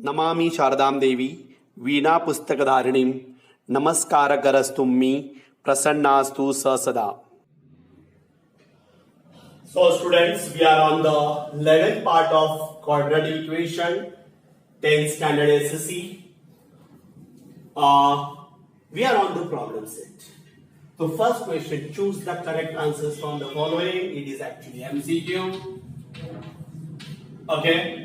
नमामि शारदां देवी वीणा पुस्तकधारिणीं नमस्कारकरस्तुम्मि प्रसन्नास्तु स सदा. So students, we are on the 11th part of quadratic equation, 10th standard SSC. We are on the problem set. So first question, choose the correct answers from the following. It is actually MCQ. Okay.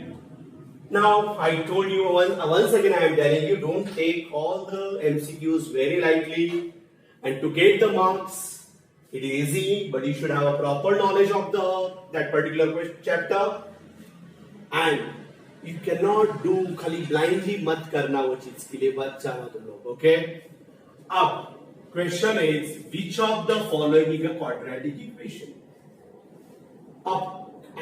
Now, I told you once again, I am telling you, don't take all the MCQs very lightly. And to get the marks, it is easy, but you should have a proper knowledge of that particular chapter. And you cannot do खाली blindly मत करना वो चीज के लिए मत जाना तुम लोग, okay? अब question is, which of the following is a quadratic equation? अब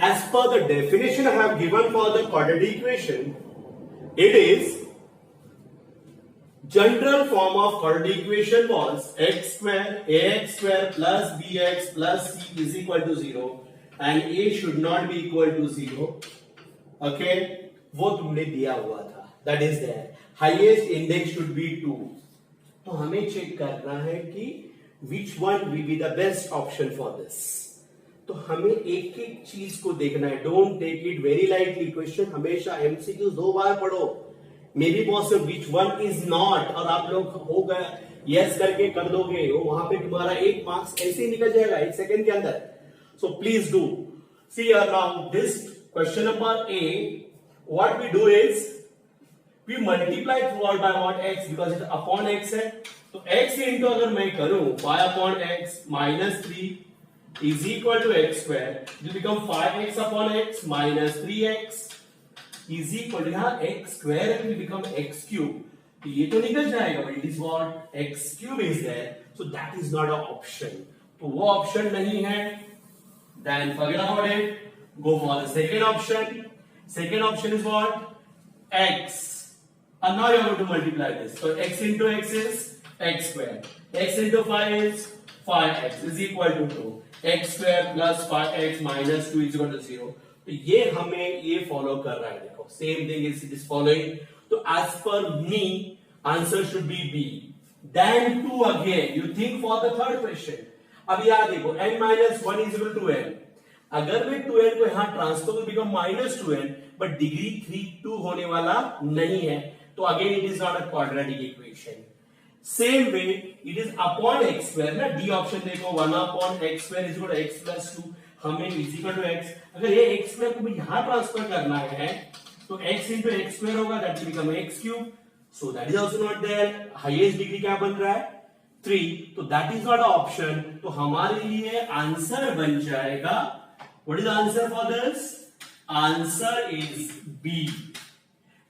as per the definition I have given for the quadratic equation, it is general form of quadratic equation was x square ax square plus bx plus c is equal to 0 and a should not be equal to 0. Okay, वो तुमने दिया हुआ था. That is there. Highest index should be 2. तो हमें check करना है कि which one will be the best option for this. तो हमें एक एक चीज को देखना है. Don't take it very lightly. Question हमेशा एमसीक्यू 2 बार पढ़ो. May be possible which one is not, और आप लोग हो गया यस करके कर दोगे, वो वहां पे तुम्हारा 1 मार्क्स ऐसे ही निकल जाएगा 1 सेकंड के अंदर. So please do see here now this question number A. What we do is we multiply throughout by what x, because it upon x है. तो x इंटू अगर मैं करूं 5 upon x minus 3 is equal to x square, it will become 5x upon x minus 3x is equal to, यहाँ x square will become x cube. तो ये तो निकल जाएगा, but it is what x cube is there, so that is not an option. तो वो option नहीं है. Then forget about it. Go for the second option. Second option is what? X. And now you are going to multiply this. So x into x is x square. X into 5 is 5x is equal to 2. x square plus 5x minus 2 is equal to 0. तो ये हमें ये follow कर रहा है. देखो same thing is it is following. तो as per me answer should be B. Then 2 again you think for the third question. अब याद देखो n minus 1 is equal to n. अगर मैं 2n को यहां transfer become minus 2n, but degree 2 होने वाला नहीं है, तो again it is not a quadratic equation. Same way it is upon x square ना. डी ऑप्शन देखो 1 upon x square is equal to x plus 2. हमें इज इक्वल टू एक्स. अगर ये एक्स स्क्वायर को भी यहां ट्रांसफर करना है तो एक्स इंटू एक्स स्क्वायर होगा, that will become x cube. So that is also not there. Highest degree क्या बन रहा है 3, तो that is not a option. तो हमारे लिए आंसर बन जाएगा, what is answer for this? Answer is B.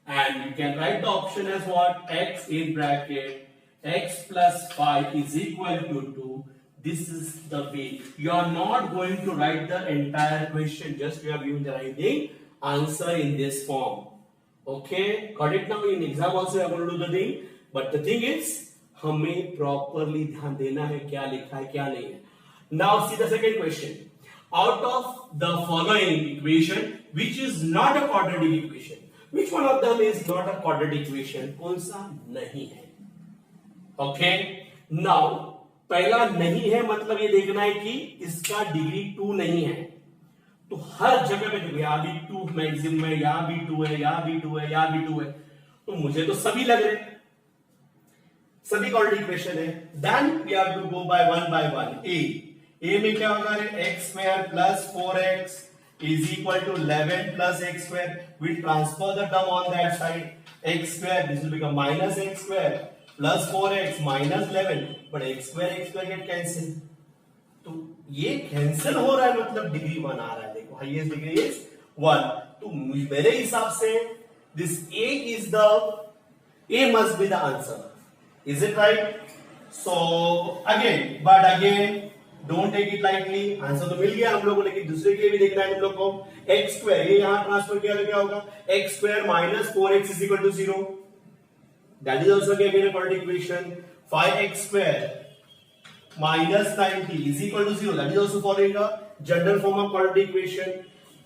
And you can write the option as what? x in bracket x plus 5 is equal to 2. This is the way. You are not going to write the entire question, just you are giving the writing answer in this form. Okay, got it? Now in exam also you are going to do the thing, but the thing is हमें properly ध्यान देना है क्या लिखा है क्या नहीं है. Now see the second question. Out of the following equation, which is not a quadratic equation, which one of them is not a quadratic equation? कौन सा नहीं है? ओके, नाउ पहला नहीं है मतलब ये देखना है कि इसका डिग्री 2 नहीं है. तो हर जगह पे देखो यहां भी 2 मैक्सिमम है, यहां भी 2 है, यहां भी 2 है, यहां भी 2 है. तो मुझे तो सभी लग रहे हैं, सभी क्वाड्रेटिक इक्वेशन है. Then we have to go by one. A में क्या होगा? X square plus 4x is equal to 11 plus x square. We transfer the term on that side. X square, this will become minus x square plus 4x minus 11, but x square get cancel. तो ये cancel हो रहा है मतलब degree 1 आ रहा है. देखो highest degree is 1. तो मेरे हिसाब से this a is the a must be the answer. Is it right? So again don't take it lightly. Answer तो मिल गया हम लोगों को, लेकिन दूसरे के लिए भी देखना है तुम लोग को. एक्स स्क्वायर ये यहां ट्रांसफर किया तो क्या होगा? X square minus 4x is equal to 0. That is also again a quadratic equation. 5x square minus 90 is equal to 0. That is also following a general form of quadratic equation.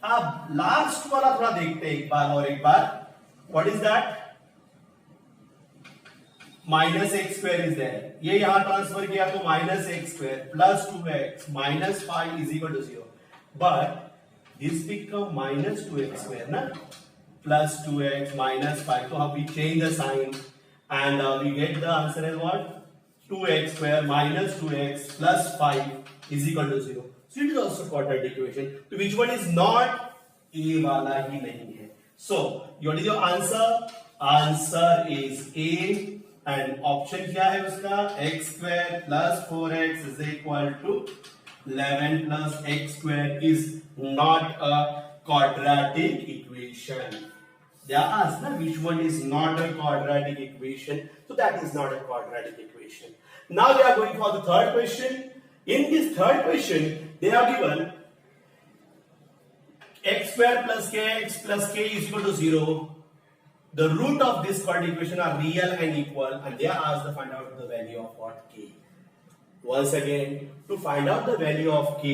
अब last वाला थोड़ा देखते हैं एक बार. What is that? Minus x square is there, ये यहां transfer किया तो minus x square plus 2x minus 5 is equal to 0, but this become minus 2x square ना, प्लस 2x माइनस 5, तो अब we change the sign and we get the answer as what, 2x square minus 2x plus 5 is equal to 0. So it is also quadratic equation. तो which one is not, A वाला ही नहीं है. So what is your answer? Answer is A. And option क्या है उसका, x square plus 4x is equal to 11 plus x square is not a quadratic equation. They are asked na which one is not a quadratic equation, so that is not a quadratic equation. Now we are going for the third question. In this third question they are given x square plus kx plus k is equal to 0. The root of this quadratic equation are real and equal, and they are asked to find out the value of what, k. Once again, to find out the value of k,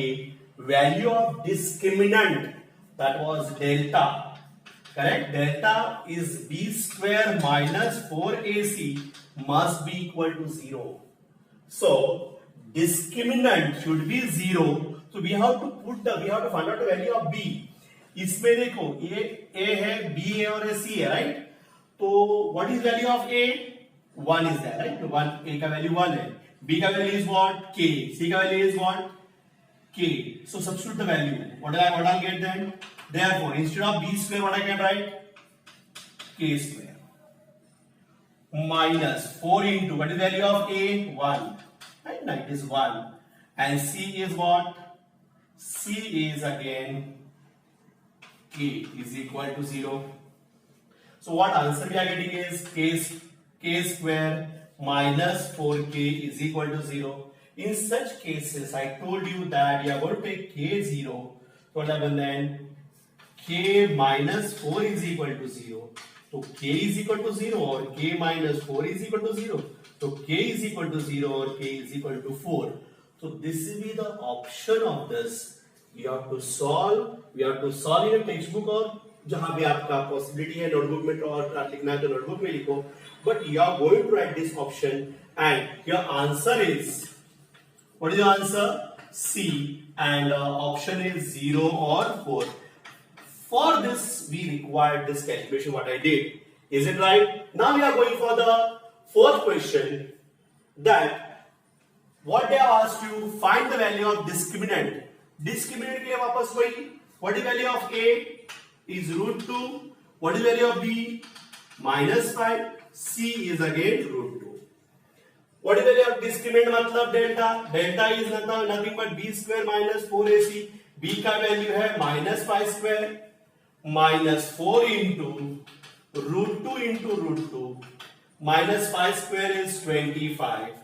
value of discriminant, that was delta, correct? Delta is b square minus 4ac must be equal to 0. So discriminant should be 0. So we have to find out the value of b. इसमें देखो ये a है, b है और c है, right? तो what is value of a? 1 is there, right? 1, a का value 1 है, b का value is what? k, c का value is what? k. So substitute the value. What I'll get then? Therefore, instead of b square, what I can write? K square minus 4 into what is the value of a? 1. Right? No, it is 1. And c is what? C is again k is equal to 0. So what answer we are getting is k square minus 4k is equal to 0. In such cases, I told you that you are going to take k 0. So what happens then? K minus 4 is equal to 0. So k is equal to 0 or k minus 4 is equal to 0. So k is equal to 0 or k is equal to 4. So this will be the option of this. We have to solve in a textbook or जहां भी आपका possibility है notebook में और लिखना है तो notebook में लिखो, but you are going to write this option and your answer is, what is your answer? C. And option is 0 और 4. For this we required this calculation what I did. Is it right? Now we are going for the fourth question, that what they asked you, find the value of discriminant. Discriminant के लिए वापस वही, what is value of a is root 2. What is value of b? Minus 5. c is again root 2. What is value of discriminant मतलब delta? Delta is nothing but b square minus 4ac. b का value है minus 5 square minus 4 into root 2 into root 2. Minus 5 square is 25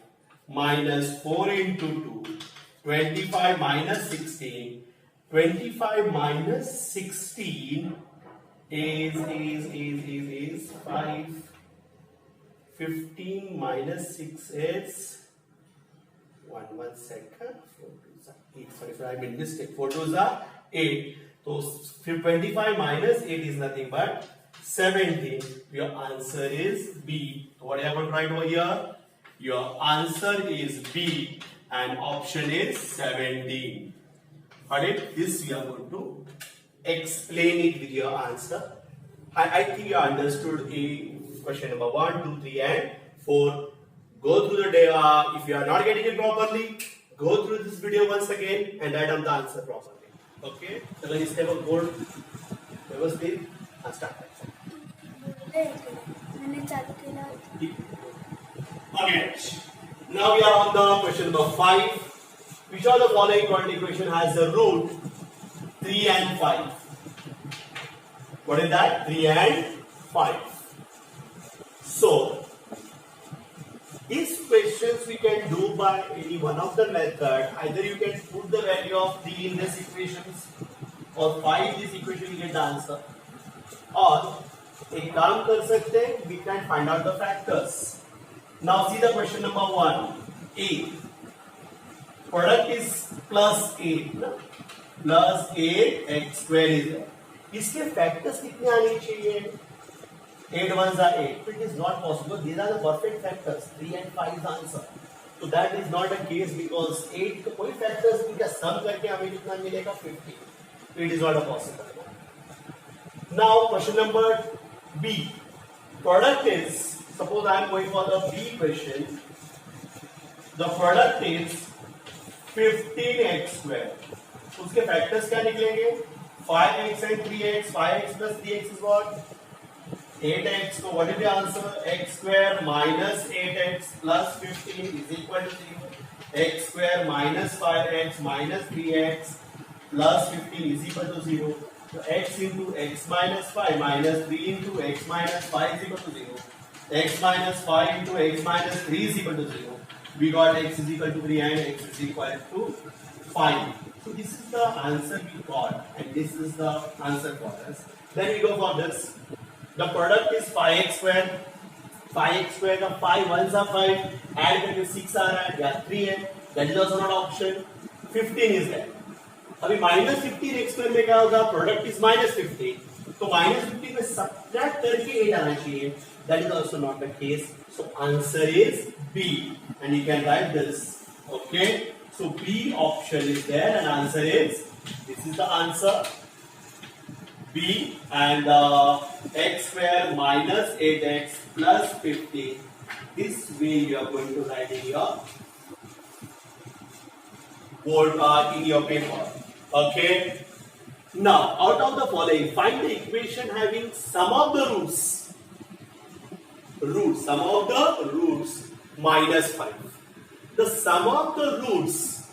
minus 4 into 2. 25 minus 16. 25 minus 16 is 5. 15 minus 6 is 1 second. 4 2s are 8. Sorry, I made mistake. 4 2s are 8. So 25 minus 8 is nothing but 17. Your answer is B. So what I have to write over here? Your answer is B, and option is 17. Got it? This we are going to explain it with your answer. I think you understood question number 1, 2, 3 and 4. Go through the day. If you are not getting it properly, go through this video once again and write down the answer properly. Okay? So let's have a board. व्यवस्थित start. मैंने चालू किया. Okay. Now we are on the question number 5. Which of the following quadratic equation has the root 3 and 5? What is that? 3 and 5. So, these questions we can do by any one of the method. Either you can put the value of 3 in this equations or 5 in this equation, you get the answer. Or, एक काम कर सकते हैं, we can find out the factors. Now see the question number 1. A. Product is plus 8, ना? Plus 8 x square is there. इसके factors कितने आने चाहिए? 8 ones are 8. It is not possible. These are the perfect factors. 3 and 5 is the answer. So that is not the case because 8 को कोई factors का sum करके हमें कितना मिलेगा 50. It is not a possible. Now question number B. Product is, suppose I am going for the B question. The product is 15x square. उसके factors क्या निकलेंगे? 5x and 3x. 5x plus 3x is what? 8x. So what is the answer? X square minus 8x plus 15 is equal to 0. X square minus 5x minus 3x plus 15 is equal to 0. So x into x minus 5 minus 3 into x minus 5 is equal to 0. X minus 5 into x minus 3 is equal to 0. We got x is equal to 3 and x is equal to 5. So this is the answer we got and this is the answer for us. Then we go for this. The product is 5x square. 5x square का 5 ones are 5. Add करके 6 आ रहा है या 3 है. That is also not option. 15 is there. अभी minus 15 x square में क्या होगा? Product is minus 15. तो minus 15 में subtract करके 8 आना चाहिए. That is also not the case. So answer is B. And you can write this. Okay. So B option is there and answer is, this is the answer. B and x square minus 8x plus 15. This way you are going to write in your board in your paper. Okay. Now out of the following, find the equation having sum of the roots. Sum of the roots minus 5. The sum of the roots,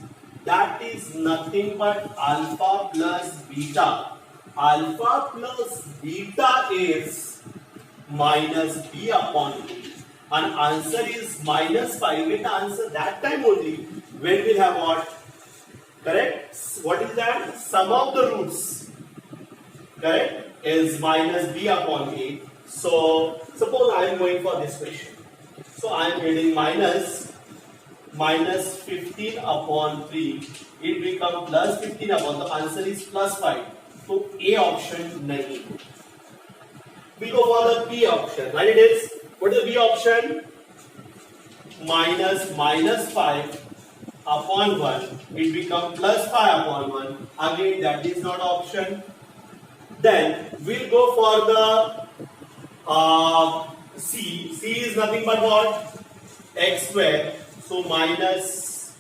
that is nothing but alpha plus beta. Alpha plus beta is minus b upon b. And answer is minus 5. With the answer that time only when we have what? Correct? What is that? Sum of the roots. Correct? Is minus b upon a. So suppose I am going for this question. So I am getting minus 15 upon 3. It becomes plus 15 upon. The answer is plus 5. So A option nahi. We go for the B option. Right? It is. What is the B option? Minus 5 upon 1. It becomes plus 5 upon 1. Again, that is not option. Then we'll go for the C. C is nothing but what? X square. So minus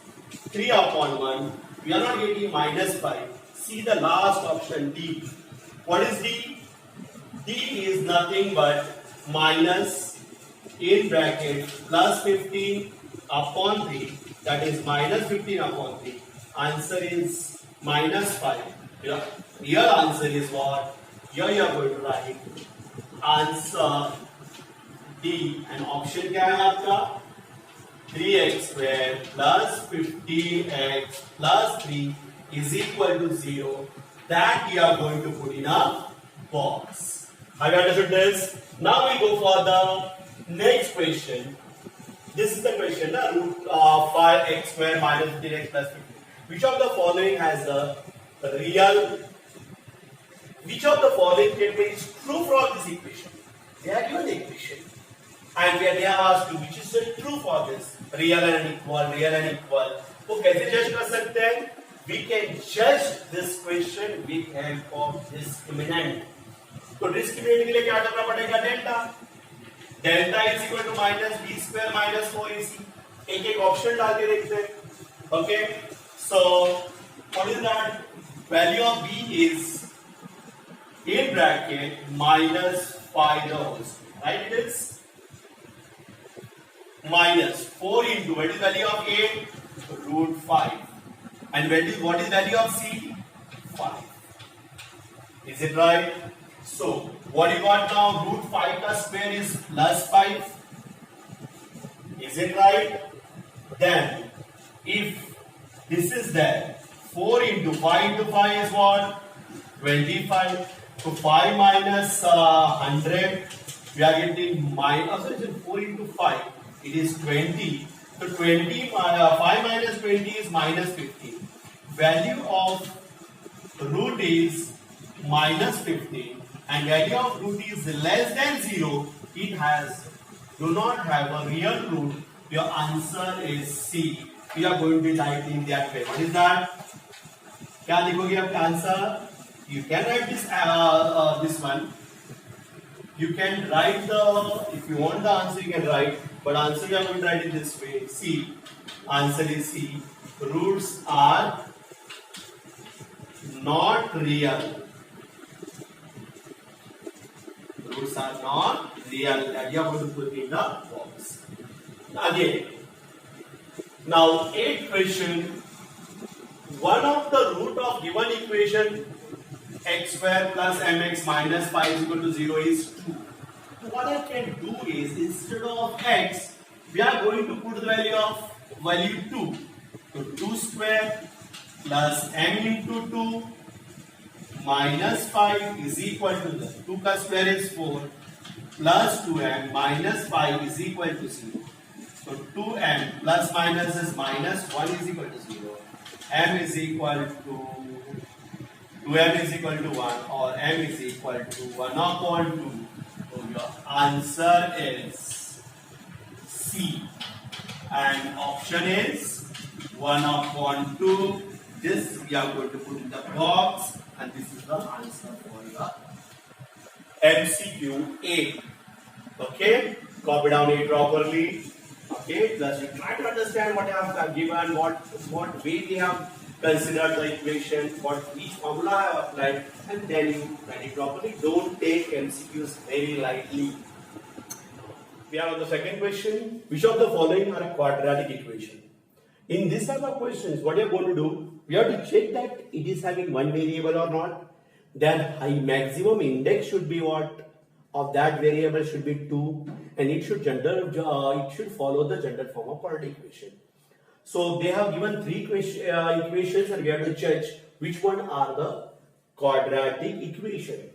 3 upon 1. We are not getting minus 5. See the last option, D. What is D? D is nothing but minus in bracket plus 15 upon 3. That is minus 15 upon 3. Answer is minus 5. Your answer is what? Here you are going to write answer D. And option क्या है आपका? 3x square plus 15x plus 3 is equal to 0. That we are going to put in a box. Have you understood this? Now we go for the next question. This is the question, root 5x square minus 15x plus 15. Which of the following has a real? Which of the following statement is true from this equation? They are given the equation. And where they are asked you which is the true for this? Real and equal, real and equal. तो कैसे जज कर सकते हैं? We can judge this question with help of discriminant. तो discriminant के लिए क्या करना पड़ेगा? Delta. Delta is equal to minus B square minus 4ac. एक एक ऑप्शन डाल के देखते हैं. Okay. So what is that? Value of b is in bracket minus 5 the whole square. Right? It is minus 4 into what is value of a? Root 5. And what is value of c? 5. Is it right? So what you got now? Root 5 ka square is plus 5. Is it right? Then if this is there, 4 into 5 into 5 is what? 25. So 5 minus 100, we are getting minus 4 into 5. It is 20. So 5 minus 20 is minus 15. Value of root is minus 15 and value of root is less than 0, it has do not have a real root, your answer is C. We are going to be writing that way. What is that? क्या लिखोगे आपका answer? You can write this one. You can write if you want the answer you can write, but answer we are going to write it this way. C. Answer is C. Roots are not real. Roots are not real. That you are going to put in the box. Again. Now, 8th question. One of the root of given equation x square plus mx minus 5 is equal to 0 is 2. So what I can do is, instead of x, we are going to put the value 2. So 2 square plus m into 2 minus 5 is equal to the 2 ka square is 4 plus 2m minus 5 is equal to 0. So 2m plus minus is minus 1 is equal to 0. M is equal to 2m is equal to 1 or m is equal to 1 upon 2. So your answer is C. And option is 1 upon 2. This we are going to put in the box, and this is the answer for your MCQ A. Okay? Copy down it properly. Okay? Plus you try to understand what I have given, what way they have considered the equation, which formula I have applied, and then you write it properly. Don't take MCQs very lightly. We are on the second question. Which of the following are a quadratic equation? In this type of questions, what you are going to do, we have to check that it is having one variable or not. Then maximum index should be what? Of that variable should be 2, and it should follow the general form of quadratic equation. So they have given 3 equations, and we have to check which one are the quadratic equation.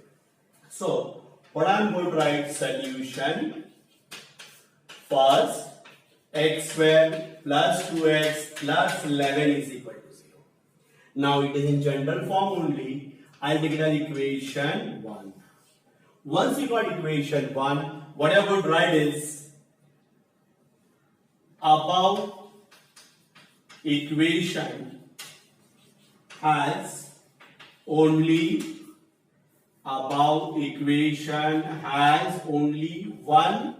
So what I am going to write, solution first, x square plus 2x plus 11 is equal to 0. Now it is in general form only. I'll take it as equation 1. Once you got equation 1, what I'm going to write is above equation has only one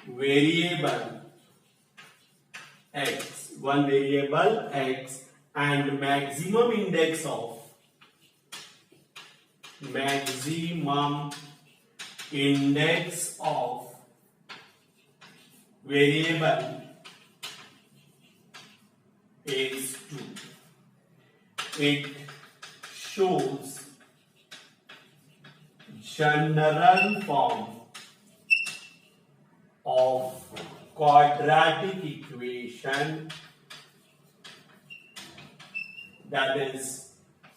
variable x, and maximum index of variable is 2. It shows general form of quadratic equation, that is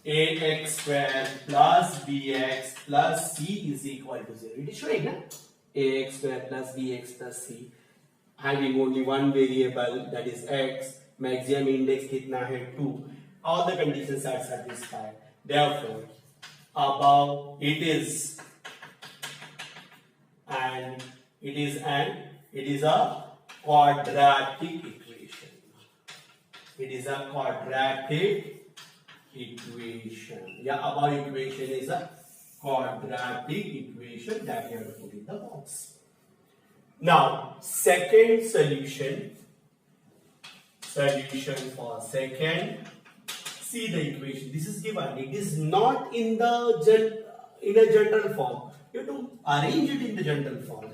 ax square plus bx plus c is equal to 0. It is showing that ax square plus bx plus c having only one variable, that is x, maximum index kitna hai 2. All the conditions are satisfied. Therefore, above it is a quadratic equation. It is a quadratic equation. Yeah, above equation is a quadratic equation that you have to put in the box. Now, second solution for second. See the equation. This is given. It is not in the a general form. You have to arrange it in the general form.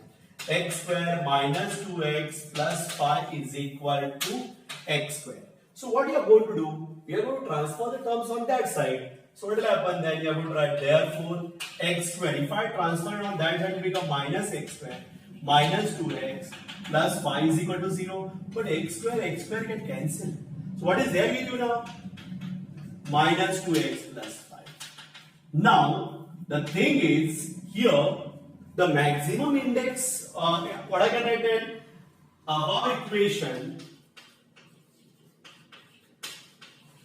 X square minus 2x plus 5 is equal to x square. So what you are going to do? You are going to transfer the terms on that side. So what will happen then? You are going to write therefore x square. If I transfer it on that side, it will become minus x square minus 2x plus 5 is equal to 0. But x square can cancel. So what is there with you now? Minus 2x plus 5. Now the thing is here the maximum index, what I can write then, above equation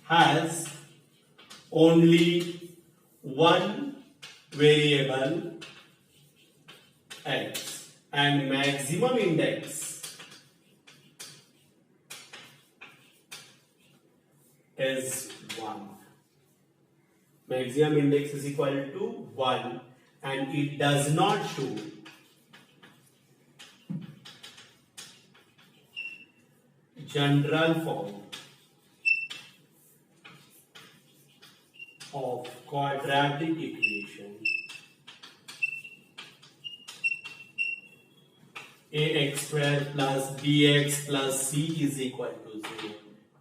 has only one variable x and maximum index is 1. Maximum index is equal to 1 and it does not show general form of quadratic equation ax square plus bx plus c is equal to 0.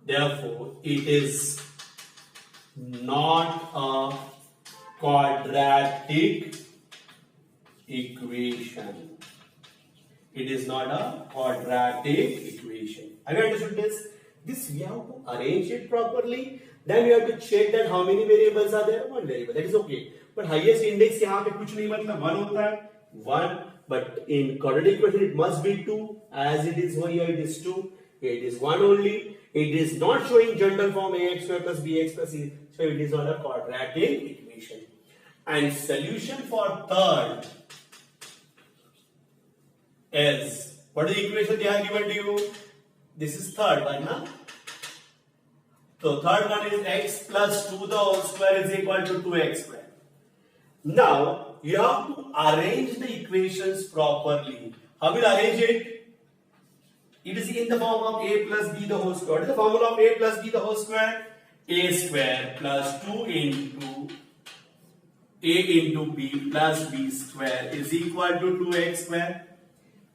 Therefore, it is not a quadratic equation. It is not a quadratic equation. Have you understood this? This we have to arrange it properly. Then we have to check that how many variables are there. One variable. That is okay. But highest index यहाँ पे कुछ नहीं मतलब 1 होता है 1. But in quadratic equation it must be 2. As it is here it is 2. It is 1 only. It is not showing general form ax square plus bx plus c. So it is not a quadratic equation. And solution for third is, what is the equation they have given to you? This is third one, na? So third one is x plus 2 the whole square is equal to 2x square. Now you have to arrange the equations properly. How will you arrange it? It is in the form of a plus b the whole square. What is the formula of a plus b the whole square? A square plus 2 into a into b plus b square is equal to 2x square.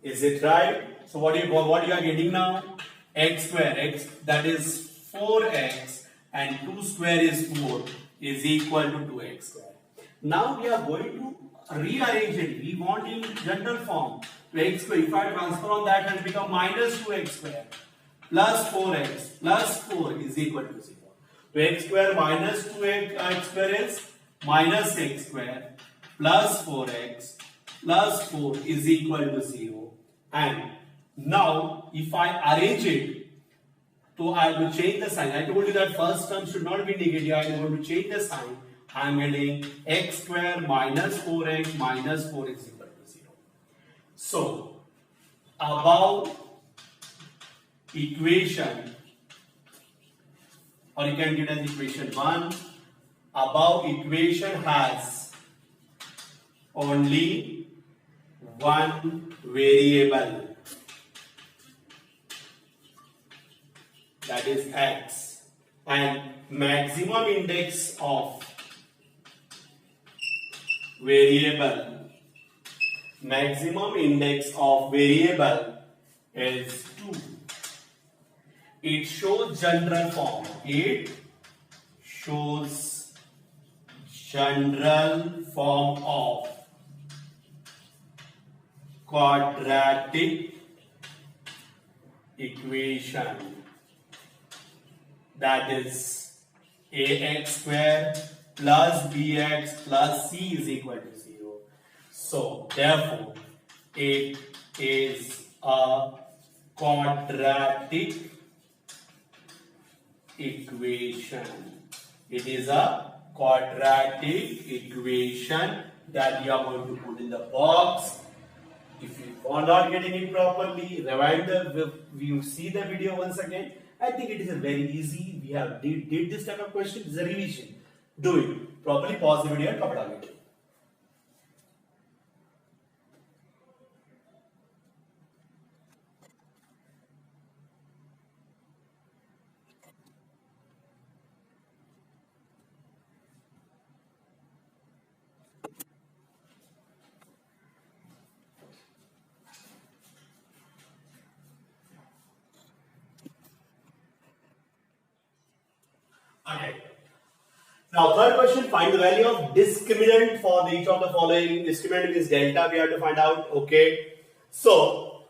Is it right? So what you are getting now? X square, x that is 4x and 2 square is 4 is equal to 2x square. Now we are going to rearrange it. We want in general form. So x square, if I transfer on that, it will become minus 2x square plus 4x plus 4 is equal to 0. So x square minus 2x square is minus x square plus 4x plus 4 is equal to 0. And now if I arrange it, so I have to change the sign. I told you that first term should not be negative. I am going to change the sign. I am getting x square minus 4x minus 4 is equal to 0. So above equation, or you can get as equation 1, above equation has only one variable, that is x, and maximum index of variable is 2. It shows general form. It shows general form of quadratic equation, that is ax square plus bx plus c is equal to 0. So therefore it is a quadratic equation. It is a quadratic equation that you are going to put in the box. If you are not getting it properly, rewind you see the video once again. I think it is a very easy. We have did this type of question. It's a revision. Do it properly. Pause the video and come back again. Okay. Now third question, find the value of discriminant for each of the following. Discriminant is delta, we have to find out. Okay. So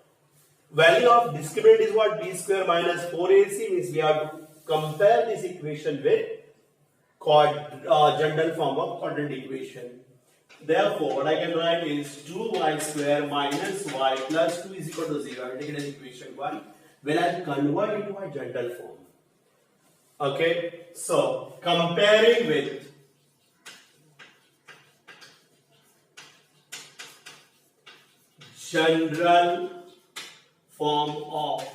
value of discriminant is what? B square minus 4ac, means we have to compare this equation with general form of quadratic equation. Therefore, what I can write is 2y square minus y plus 2 is equal to 0. I will take it as equation 1. When I convert it into a general form. Okay, so comparing with general form of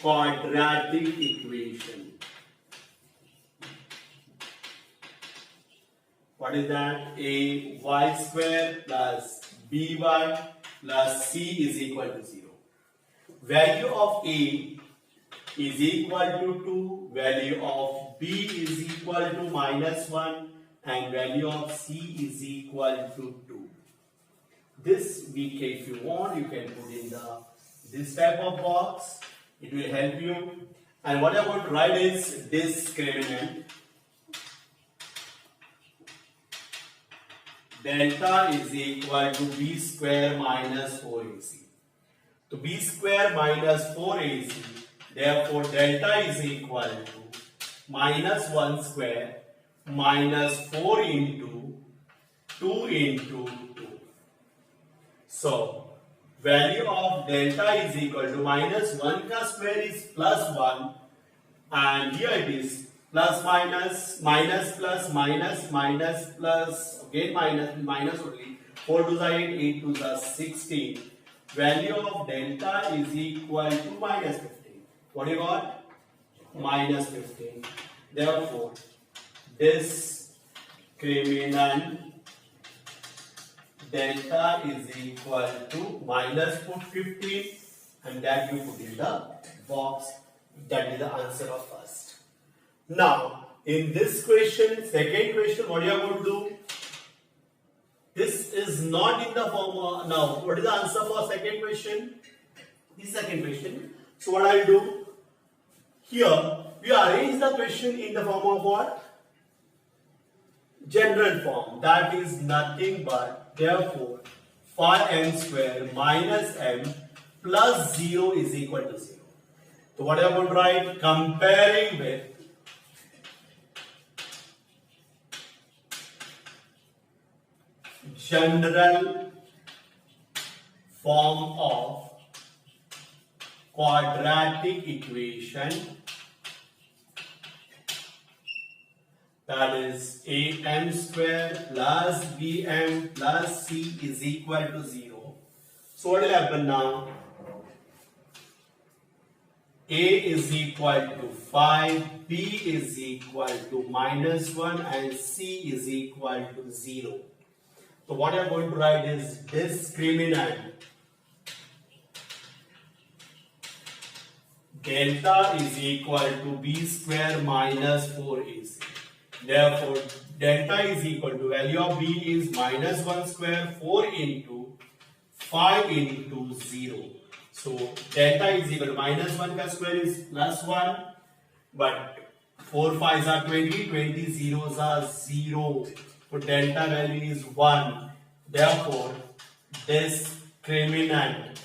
quadratic equation. What is that? Ay square plus by plus c is equal to 0. Value of a is equal to 2, value of b is equal to -1, and value of c is equal to 2. This if you want, you can put in this type of box. It will help you. And what I'm going to write is discriminant. Delta is equal to b square minus 4ac. So b square minus 4ac. Therefore, delta is equal to -1 square minus 4 into 2 into 2. So, value of delta is equal to -1 ka square is +1, and here it is plus minus plus minus plus again minus only. 4 to the 8, 8 to the 16. Value of delta is equal to -15. What do you got? -15. Therefore, discriminant delta is equal to minus put 15, and that you put in the box. That is the answer of first. Now, in this question, second question, what you are going to do? This is not in the form of, now, what is the answer for second question? The second question. So, what I'll do? Here, we arrange the question in the form of what? General form. That is nothing but, therefore, phi m square minus m plus 0 is equal to 0. So, what I would write? Comparing with general form of quadratic equation, that is am square plus bm plus c is equal to 0. So what will happen now? A is equal to 5, b is equal to -1, and c is equal to 0. So what I'm going to write is discriminant delta is equal to b square minus 4ac. Therefore, delta is equal to value of b is -1 square 4 into 5 into 0. So delta is equal to -1 ka square is +1, but 4 5s are 20, 20 zeros are 0. So delta value is 1. Therefore, discriminant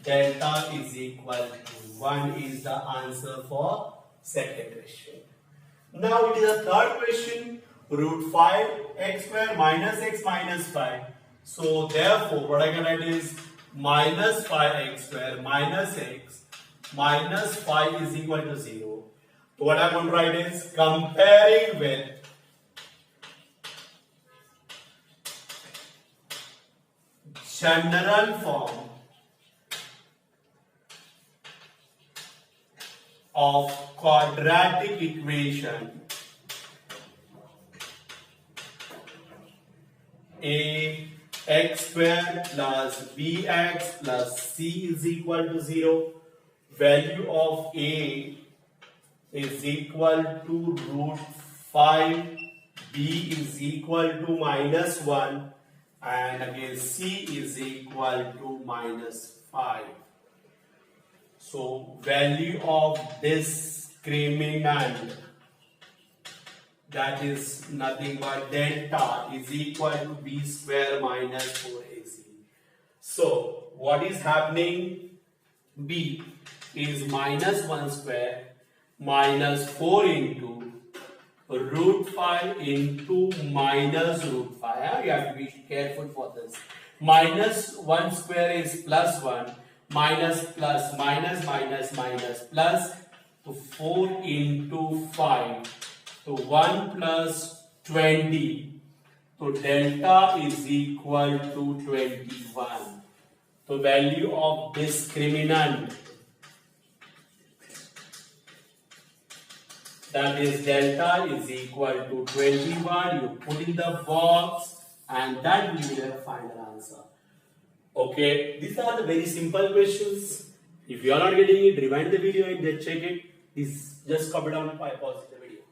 delta is equal to 1 is the answer for second question. Now it is a third question. Root 5 x square minus x minus 5. So therefore, what I can write is minus 5x square minus x minus 5 is equal to 0. So what I'm going to write is comparing with general form of quadratic equation a x square plus bx plus c is equal to 0. Value of a is equal to root 5, b is equal to -1, and again c is equal to -5. So value of discriminant, that is nothing but delta is equal to b square minus 4ac. So what is happening? B is -1 square minus 4 into root 5 into minus root 5. You have to be careful for this. -1 square is +1, minus plus minus minus minus plus, to 4 into 5, so 1 plus 20. तो delta is equal to 21. तो value of discriminant, that is delta is equal to 21. You put in the box and that will be the final answer. Okay, these are the very simple questions. If you are not getting it, rewind the video and just check it. This just copy down and pause the video.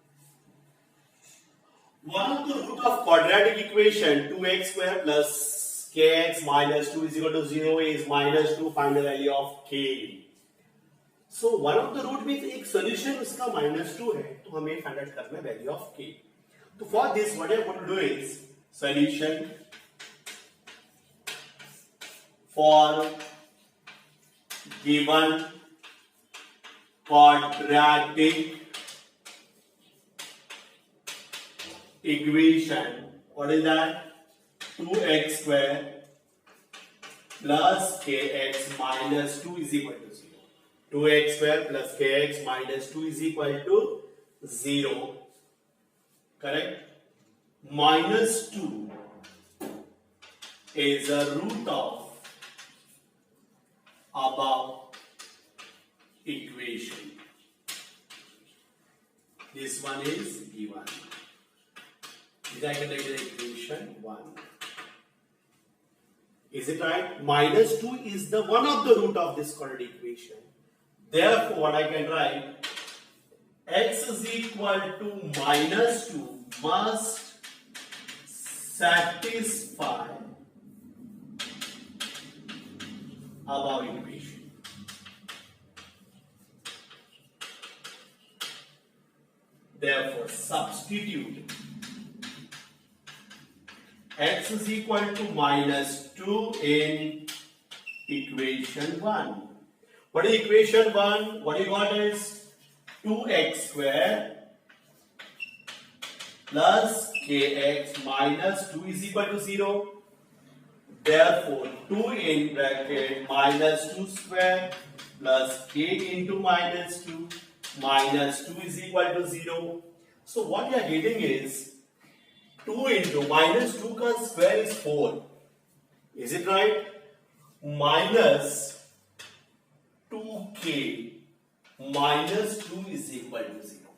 One of the root of quadratic equation 2x square plus kx minus 2 is equal to 0 is minus 2. Find the value of k. So one of the root means एक solution उसका -2 है, तो हमें find out करना है value of k. तो for this what I want to do is solution for given quadratic equation. What is that? 2x square plus kx minus 2 is equal to 0. 2x square plus kx minus 2 is equal to 0. Correct? Minus 2 is a root of above equation. This one is given. Is I can write the equation 1. Is it right? Minus 2 is the one of the root of this quadratic equation. Therefore, what I can write, x is equal to minus 2 must satisfy above equation. Therefore, substitute x is equal to minus 2 in equation 1. What is equation 1? What you got is 2x square plus kx minus 2 is equal to 0. Therefore, 2 in bracket minus 2 square plus k into minus 2 minus 2 is equal to 0. So what you are getting is 2 into minus 2 का square is 4. Is it right? Minus 2k minus 2 is equal to 0.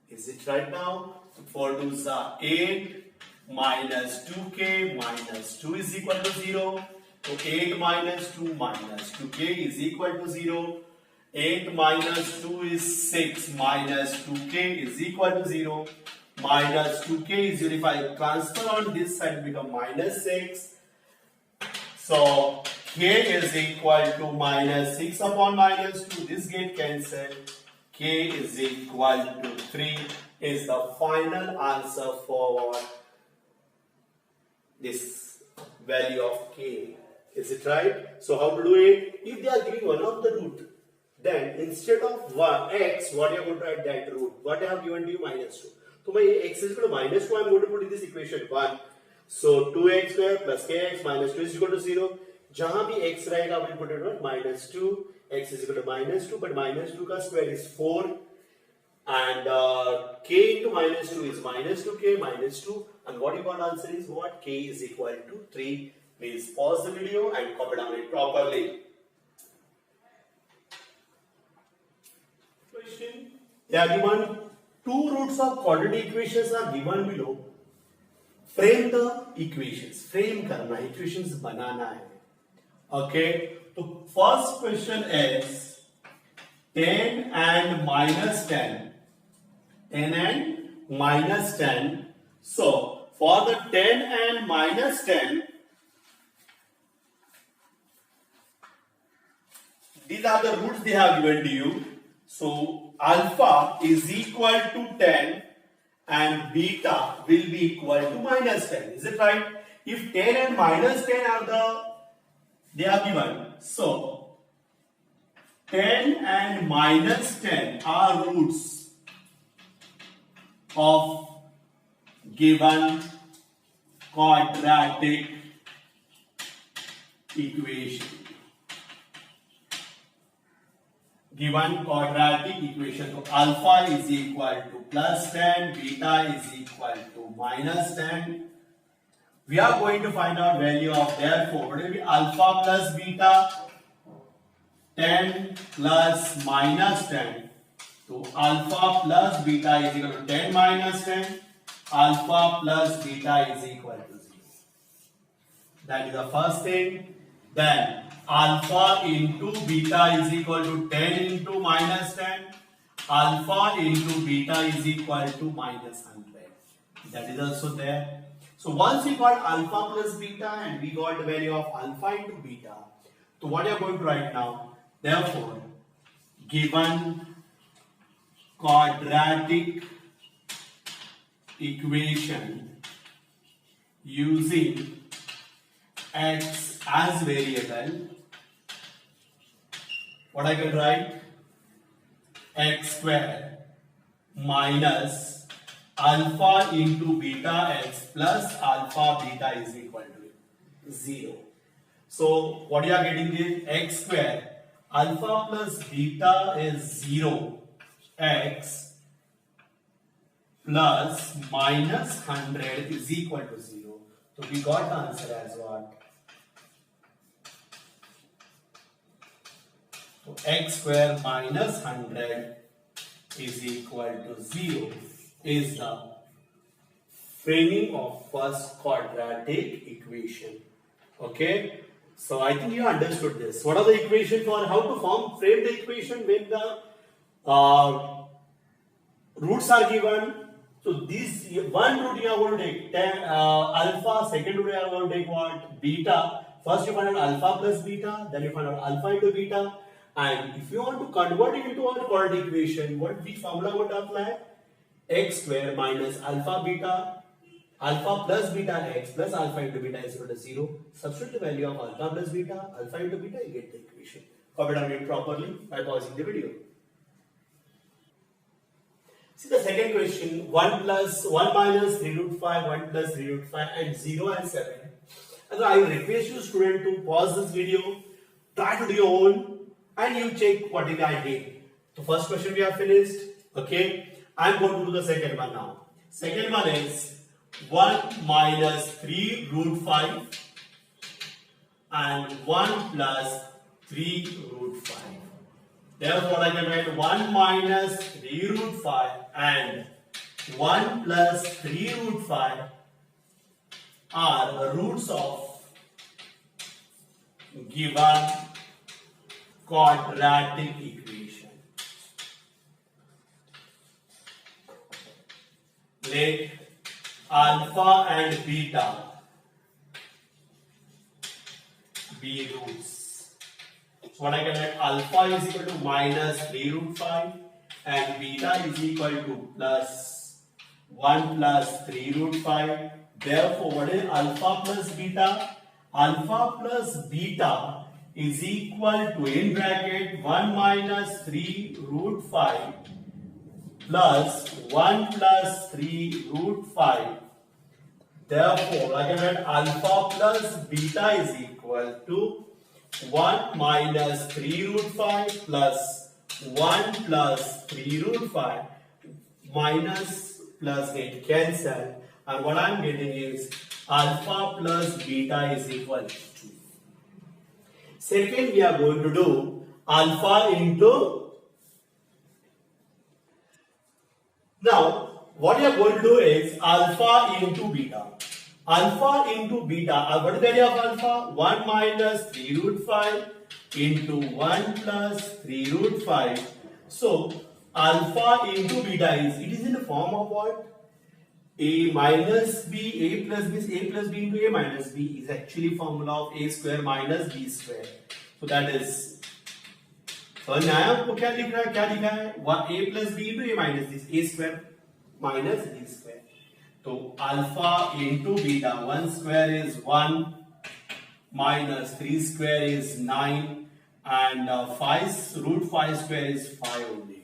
Is it right now? 4 2s are 8 minus 2k minus 2 is equal to 0. So 8 minus 2 minus 2k is equal to 0. 8 minus 2 is 6 minus 2k is equal to 0. Minus 2k is 0. If I transfer on this side, become minus 6. So k is equal to minus 6 upon minus 2. This get cancelled. K is equal to 3 is the final answer for this value of k. Is it right? So how to do it? If they are giving one of the root, then instead of x, what you are going to write that root? What I have given to you minus 2. So my x is equal to minus 2. I am going to put in this equation 1. So 2x square plus kx minus 2 is equal to 0. जहां भी x रहेगा we will put it on minus 2. X is equal to minus 2, but minus 2 का square is 4. And k into minus 2 is minus 2k minus 2. And what you got answer is what? K is equal to 3. Please pause the video and copy down it properly. Question. They are given two roots of quadratic equations are given below. Frame the equations. Frame करना, equations बनाना है. Okay. So first question is 10 and minus 10. 10 and minus 10. So for the 10 and minus 10, these are the roots they have given to you. So alpha is equal to 10 and beta will be equal to minus 10. Is it right? If 10 and minus 10 are they are given. So 10 and minus 10 are roots of given quadratic equation. Given quadratic equation. So alpha is equal to plus 10, beta is equal to minus 10. We are going to find out value of therefore what will be alpha plus beta 10 plus minus 10. So alpha plus beta is equal to 10 minus 10. Alpha plus beta is equal to 0. That is the first thing. Then alpha into beta is equal to 10 into minus 10. Alpha into beta is equal to minus 100. That is also there. So once we got alpha plus beta and we got the value of alpha into beta. So what you are going to write now? Therefore, given quadratic equation using x as variable, what I can write? X square minus alpha into beta x plus alpha beta is equal to 0. So what you are getting is x square alpha plus beta is 0, x plus minus 100 is equal to 0. So we got the answer as what? So x square minus 100 is equal to 0 is the framing of first quadratic equation. Okay, so I think you understood this. What are the equation for how to frame the equation when the roots are given? So this one root you are going to take 10 alpha, second root you are going to take what? Beta. First you find out alpha plus beta, then you find out alpha into beta. And if you want to convert it into a quadratic equation, which formula would apply? X square minus alpha beta, alpha plus beta x plus alpha into beta is equal to 0. Substitute the value of alpha plus beta, alpha into beta, you get the equation. Copy down it properly by pausing the video. See the second question, 1 minus 3 root 5, 1 plus 3 root 5 and 0 and 7. And so I request you student to pause this video, try to do your own and you check what I did. So first question we have finished. Okay, I am going to do the second one now. Second one is 1 minus 3 root 5 and 1 plus 3 root 5. Therefore, I can write 1 minus 3 root 5 and 1 plus 3 root 5 are the roots of given quadratic equation. Let alpha and beta be roots. So what I can write, alpha is equal to minus 3 root 5 and beta is equal to plus 1 plus 3 root 5. Therefore, what is alpha plus beta? Alpha plus beta is equal to, in bracket, 1 minus 3 root 5 plus 1 plus 3 root 5. Therefore, I can write alpha plus beta is equal to 1 minus 3 root 5 plus 1 plus 3 root 5 minus plus get cancelled, and what I am getting is alpha plus beta is equal to 2. Second, we are going to do alpha into. Now, what we are going to do is alpha into beta. Alpha into beta. What is the value of alpha? 1 minus 3 root 5 into 1 plus 3 root 5. So, alpha into beta is in the form of what? A minus b, a plus b is a plus b into a minus b is actually formula of a square minus b square. So that is, so now आपको क्या लिखा है? a plus b into a minus this a square minus b square. So alpha into beta, 1 square is 1 minus 3 square is 9 and root 5 square is 5 only.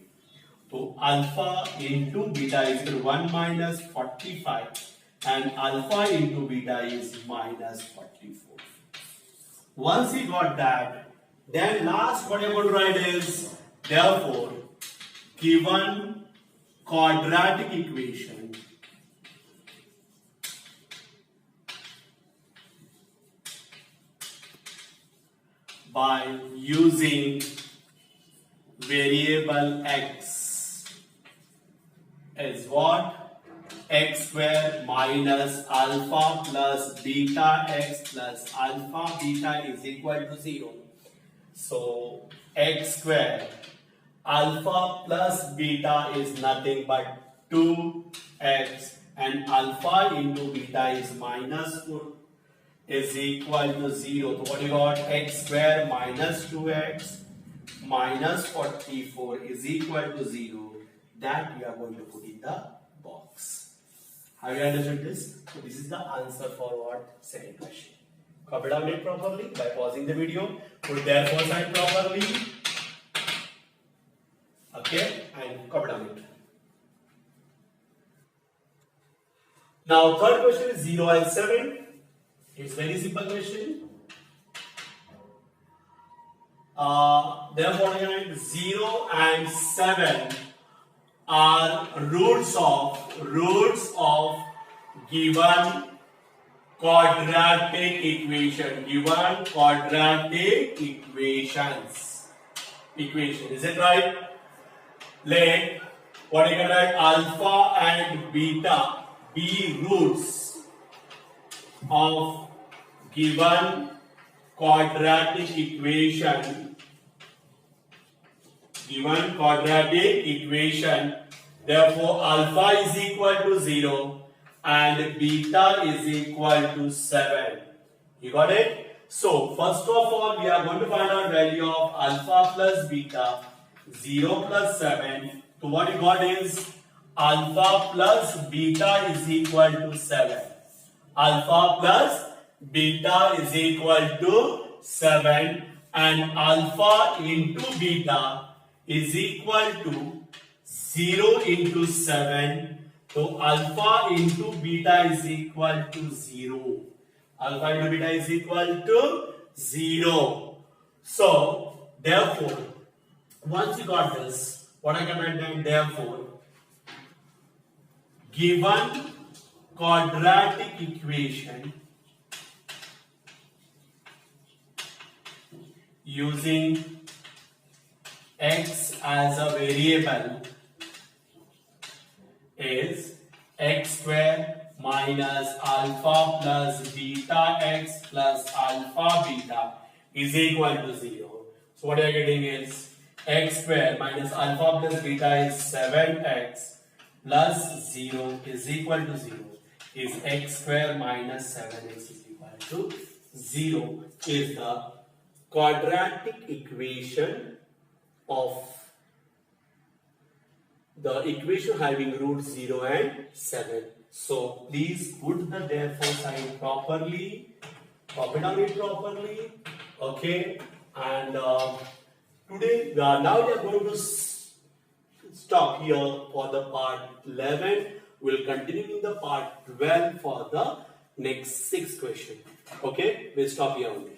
So alpha into beta is equal to 1 minus 45 and alpha into beta is minus 44. Once we got that, then last what I'm going to write is, therefore, given quadratic equation by using variable x is what? X square minus alpha plus beta x plus alpha beta is equal to 0. So x square alpha plus beta is nothing but 2x, and alpha into beta is minus 4 is equal to 0. So what you got? X square minus 2x minus 44 is equal to 0. That we are going to put in the box. Have you understood this? So this is the answer for what? Second question. Copy down it properly by pausing the video. Put therefore sign properly. Okay, and copy down it. Now third question is 0 and 7. It's very simple question. Therefore, 0 and 7 are roots of given quadratic equation. Given quadratic equation. Is it right? Let what you can write, alpha and beta be roots of given quadratic equation. Given quadratic equation. Therefore, alpha is equal to 0 and beta is equal to 7. You got it? So, first of all, we are going to find out value of alpha plus beta. 0 plus 7. So, what you got is alpha plus beta is equal to 7. Alpha plus beta is equal to 7, and alpha into beta is equal to 0 into 7. So alpha into beta is equal to 0. Alpha into beta is equal to 0. So therefore, once you got this, what I can write down? Therefore, given quadratic equation using x as a variable is x square minus alpha plus beta x plus alpha beta is equal to 0. So what you are getting is x square minus alpha plus beta is 7x plus 0 is equal to 0 is x square minus 7x is equal to 0 is the quadratic equation of the equation having roots 0 and 7. So please put the therefore sign properly, copy down it properly. Okay, and today now we are going to stop here for the part 11. We'll continue in the part 12 for the next 6 questions. Okay, we'll stop here only.